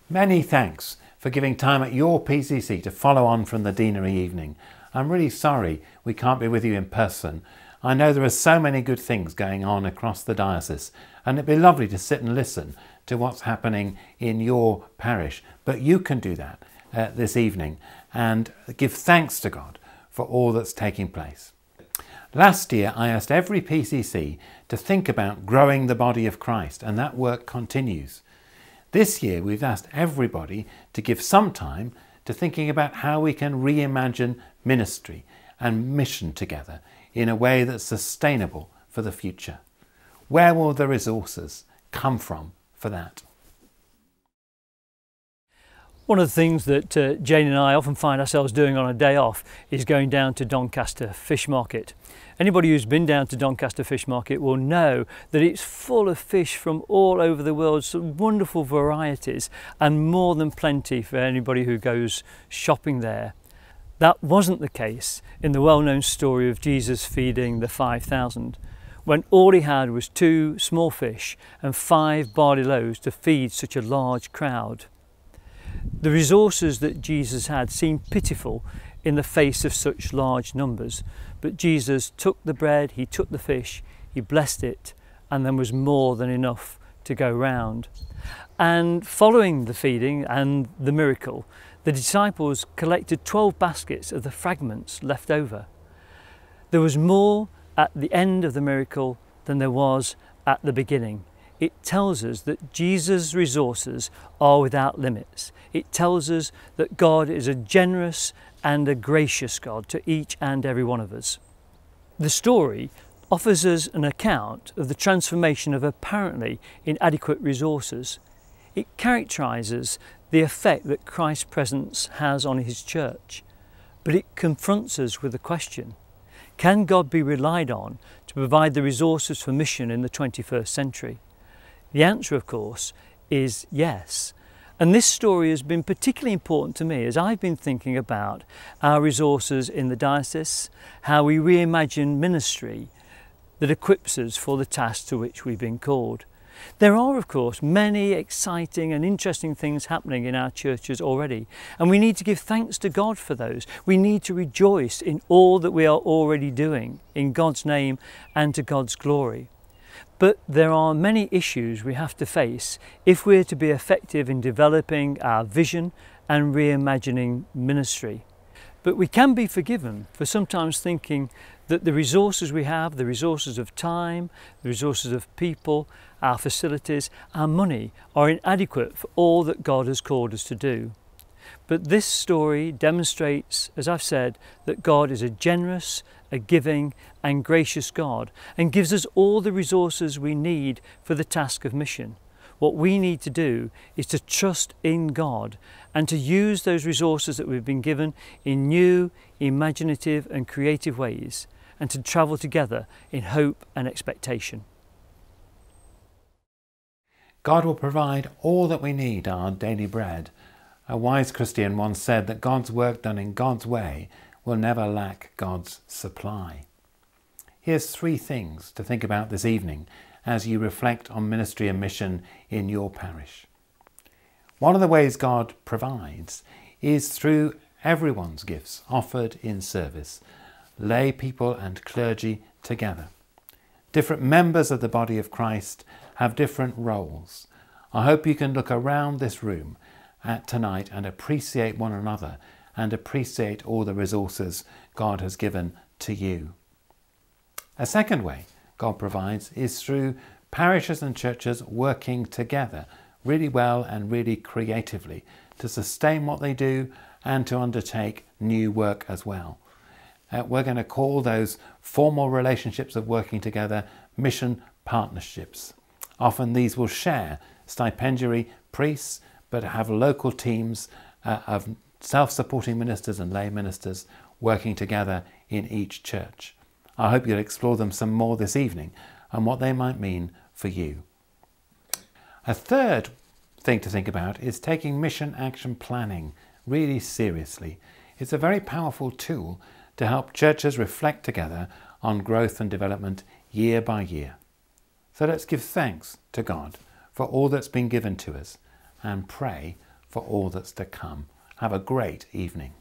Many thanks for giving time at your PCC to follow on from the Deanery evening. I'm really sorry we can't be with you in person. I know there are so many good things going on across the diocese, and it'd be lovely to sit and listen to what's happening in your parish. But you can do that this evening and give thanks to God for all that's taking place. Last year I asked every PCC to think about growing the body of Christ, and that work continues. This year we've asked everybody to give some time to thinking about how we can reimagine ministry and mission together in a way that's sustainable for the future. Where will the resources come from for that? One of the things that Jane and I often find ourselves doing on a day off is going down to Doncaster Fish Market. Anybody who's been down to Doncaster Fish Market will know that it's full of fish from all over the world, some wonderful varieties and more than plenty for anybody who goes shopping there. That wasn't the case in the well-known story of Jesus feeding the 5,000, when all he had was 2 small fish and 5 barley loaves to feed such a large crowd. The resources that Jesus had seemed pitiful in the face of such large numbers, but Jesus took the bread, he took the fish, he blessed it, and there was more than enough to go round. And following the feeding and the miracle, the disciples collected 12 baskets of the fragments left over. There was more at the end of the miracle than there was at the beginning. It tells us that Jesus' resources are without limits. It tells us that God is a generous and a gracious God to each and every one of us. The story offers us an account of the transformation of apparently inadequate resources. It characterises the effect that Christ's presence has on his church, but it confronts us with a question. Can God be relied on to provide the resources for mission in the 21st century? The answer, of course, is yes. And this story has been particularly important to me as I've been thinking about our resources in the diocese, how we reimagine ministry that equips us for the task to which we've been called. There are, of course, many exciting and interesting things happening in our churches already, and we need to give thanks to God for those. We need to rejoice in all that we are already doing in God's name and to God's glory. But there are many issues we have to face if we're to be effective in developing our vision and reimagining ministry. But we can be forgiven for sometimes thinking that the resources we have, the resources of time, the resources of people, our facilities, our money, are inadequate for all that God has called us to do. But this story demonstrates, as I've said, that God is a generous, a giving and gracious God, and gives us all the resources we need for the task of mission. What we need to do is to trust in God and to use those resources that we've been given in new, imaginative and creative ways, and to travel together in hope and expectation. God will provide all that we need, our daily bread. A wise Christian once said that God's work done in God's way will never lack God's supply. Here's 3 things to think about this evening as you reflect on ministry and mission in your parish. One of the ways God provides is through everyone's gifts offered in service, lay people and clergy together. Different members of the body of Christ have different roles. I hope you can look around this room tonight and appreciate one another and appreciate all the resources God has given to you. A second way God provides is through parishes and churches working together really well and really creatively to sustain what they do and to undertake new work as well. We're going to call those formal relationships of working together mission partnerships. Often these will share stipendiary priests but have local teams of self-supporting ministers and lay ministers working together in each church. I hope you'll explore them some more this evening and what they might mean for you. A third thing to think about is taking mission action planning really seriously. It's a very powerful tool to help churches reflect together on growth and development year by year. So let's give thanks to God for all that's been given to us and pray for all that's to come. Have a great evening.